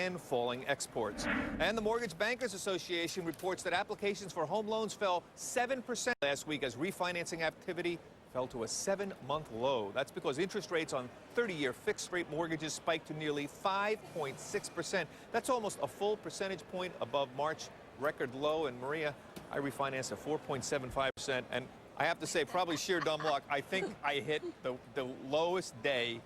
and falling exports. And the Mortgage Bankers Association reports that applications for home loans fell 7% last week as refinancing activity fell to a 7-month low. That's because interest rates on 30-year fixed-rate mortgages spiked to nearly 5.6%. That's almost a full percentage point above March record low. And Maria, I refinanced at 4.75%, and I have to say, probably sheer dumb luck, I think I hit the lowest day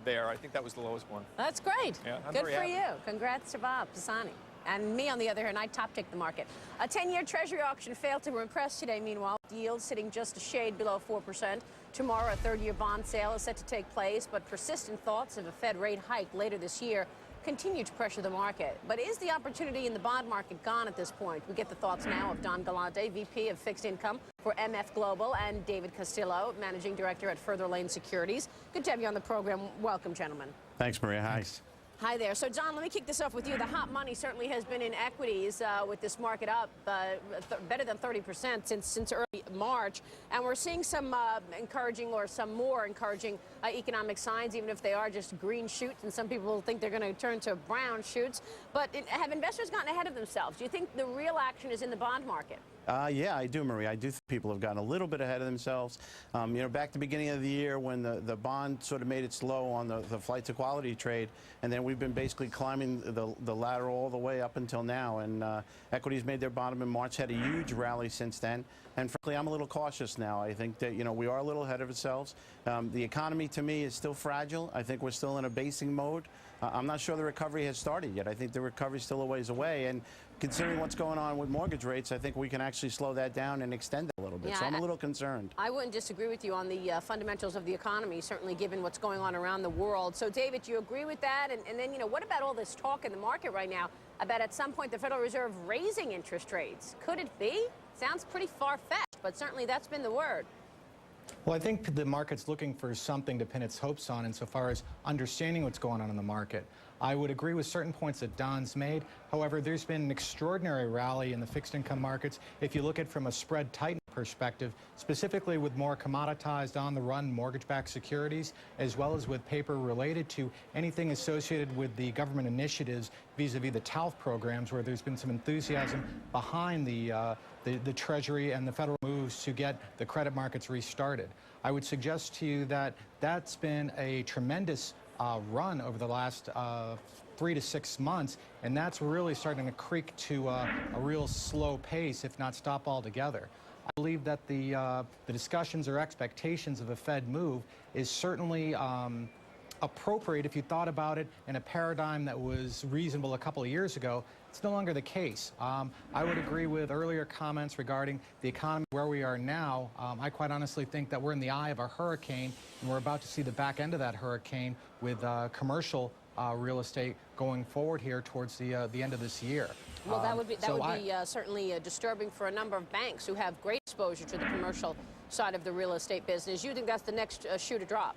there. I think that was the lowest one. That's great. Yeah, good for you. Congrats to Bob Pisani. And me, on the other hand, I top-ticked the market. A 10-year Treasury auction failed to impress today, meanwhile. Yields sitting just a shade below 4%. Tomorrow, a third-year bond sale is set to take place, but persistent thoughts of a Fed rate hike later this year continue to pressure the market. But is the opportunity in the bond market gone at this point? We get the thoughts now of Don Galante, VP of Fixed Income for MF Global, and David Castillo, Managing Director at Further Lane Securities. Good to have you on the program. Welcome, gentlemen. Thanks, Maria. Hi. Thanks. Hi there. So, Don, let me kick this off with you. The hot money certainly has been in equities with this market up better than 30% since early March. And we're seeing some encouraging or some more encouraging economic signs, even if they are just green shoots. And some people think they're going to turn to brown shoots. But have investors gotten ahead of themselves? Do you think the real action is in the bond market? Yeah, I do, Marie. I do think people have gotten a little bit ahead of themselves. You know, back at the beginning of the year when the bond sort of made its low on the flight to quality trade, and then we've been basically climbing the ladder all the way up until now. And equities made their bottom in March, had a huge rally since then. And frankly, I'm a little cautious now. I think that, you know, we are a little ahead of ourselves. The economy, to me, is still fragile. I think we're still in a basing mode. I'm not sure the recovery has started yet. I think the recovery is still a ways away. And considering what's going on with mortgage rates, I think we can actually slow that down and extend it a little bit. Yeah, so I'm a little concerned. I wouldn't disagree with you on the fundamentals of the economy, certainly given what's going on around the world. So, David, do you agree with that? And then, you know, what about all this talk in the market right now about at some point the Federal Reserve raising interest rates? Could it be? Sounds pretty far-fetched, but certainly that's been the word. Well, I think the market's looking for something to pin its hopes on insofar as understanding what's going on in the market. I would agree with certain points that Don's made. However, there's been an extraordinary rally in the fixed income markets. If you look at it from a spread tightening perspective, specifically with more commoditized on-the-run mortgage-backed securities, as well as with paper related to anything associated with the government initiatives vis-a-vis the TALF programs, where there's been some enthusiasm behind the Treasury and the federal moves to get the credit markets restarted. I would suggest to you that that's been a tremendous run over the last 3 to 6 months, and that's really starting to creak to a real slow pace, if not stop altogether. I believe that the discussions or expectations of a Fed move is certainly appropriate if you thought about it in a paradigm that was reasonable a couple of years ago. It's no longer the case. I would agree with earlier comments regarding the economy where we are now. I quite honestly think that we're in the eye of a hurricane, and we're about to see the back end of that hurricane with commercial real estate going forward here towards the end of this year. Well, that would be certainly disturbing for a number of banks who have great exposure to the commercial side of the real estate business. You think that's the next shoe to drop?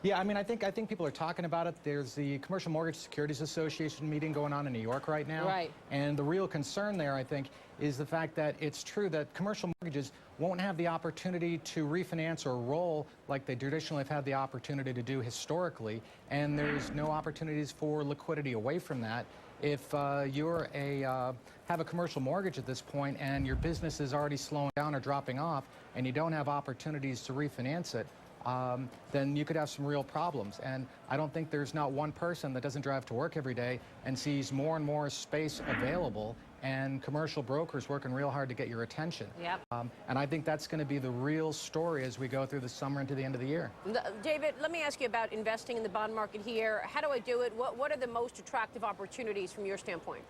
Yeah, I mean, I think people are talking about it. There's the Commercial Mortgage Securities Association meeting going on in New York right now. Right. And the real concern there, I think, is the fact that it's true that commercial mortgages won't have the opportunity to refinance or roll like they traditionally have had the opportunity to do historically. And there's no opportunities for liquidity away from that. If you're have a commercial mortgage at this point and your business is already slowing down or dropping off and you don't have opportunities to refinance it, then you could have some real problems. And I don't think there's not one person that doesn't drive to work every day and sees more and more space available and commercial brokers working real hard to get your attention. Yep. And I think that's going to be the real story as we go through the summer into the end of the year. David, let me ask you about investing in the bond market here. How do I do it? What are the most attractive opportunities from your standpoint?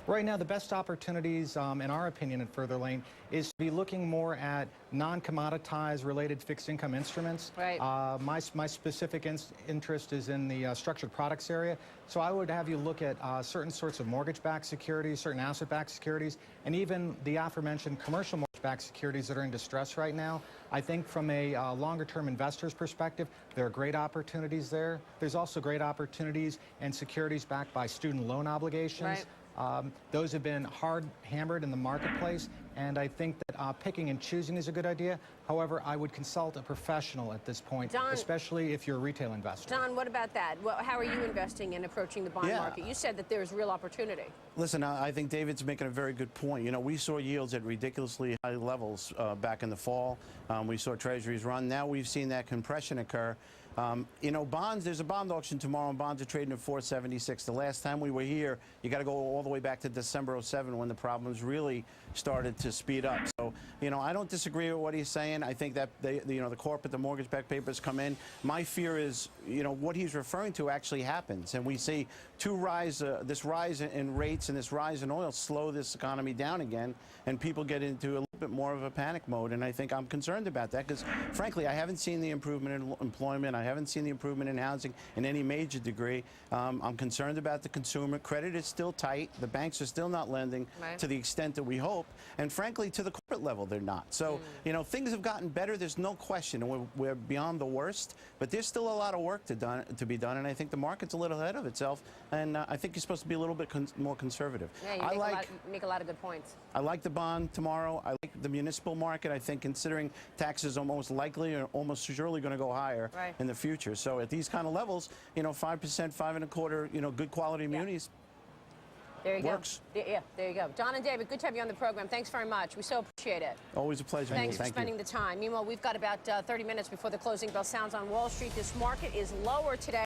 Right now, the best opportunities, in our opinion, at Further Lane, is to be looking more at non-commoditized related fixed income instruments. Right. My specific interest is in the structured products area. So I would have you look at certain sorts of mortgage-backed securities, certain asset-backed securities, and even the aforementioned commercial mortgage-backed securities that are in distress right now. I think from a longer-term investor's perspective, there are great opportunities there. There's also great opportunities and securities backed by student loan obligations. Right. Those have been hard hammered in the marketplace, and I think that picking and choosing is a good idea. However, I would consult a professional at this point, Don, especially if you're a retail investor. Don, what about that? Well, how are you investing and approaching the bond market? You said that there's real opportunity. Listen, I think David's making a very good point. You know, we saw yields at ridiculously high levels back in the fall. We saw treasuries run. Now we've seen that compression occur. You know, bonds, there's a bond auction tomorrow, and bonds are trading at 476. The last time we were here, you got to go all the way back to December '07 when the problems really started to speed up. So, you know, I don't disagree with what he's saying. I think that, you know, the corporate, the mortgage-backed papers come in. My fear is, you know, what he's referring to actually happens. And we see this rise in rates and this rise in oil slow this economy down again, and people get into a little bit more of a panic mode. And I think I'm concerned about that because, frankly, I haven't seen the improvement in employment. I haven't seen the improvement in housing in any major degree. I'm concerned about the consumer. Credit is still tight. The banks are still not lending to the extent that we hope. And frankly, to the corporate level, they're not. So, you know, things have gotten better. There's no question. And we're beyond the worst. But there's still a lot of work to be done. And I think the market's a little ahead of itself. And I think you're supposed to be a little bit more conservative. Yeah, you make a lot of good points. I like the bond tomorrow. I like the municipal market. I think considering taxes are most likely or almost surely going to go higher in the future. So at these kind of levels, you know, 5%, 5.25%, you know, good quality munis. There you works. go. Yeah, there you go. Don and David, good to have you on the program. Thanks very much. We so appreciate it. Always a pleasure. Thanks for spending the time. Meanwhile, we've got about 30 minutes before the closing bell sounds on Wall Street. This market is lower today.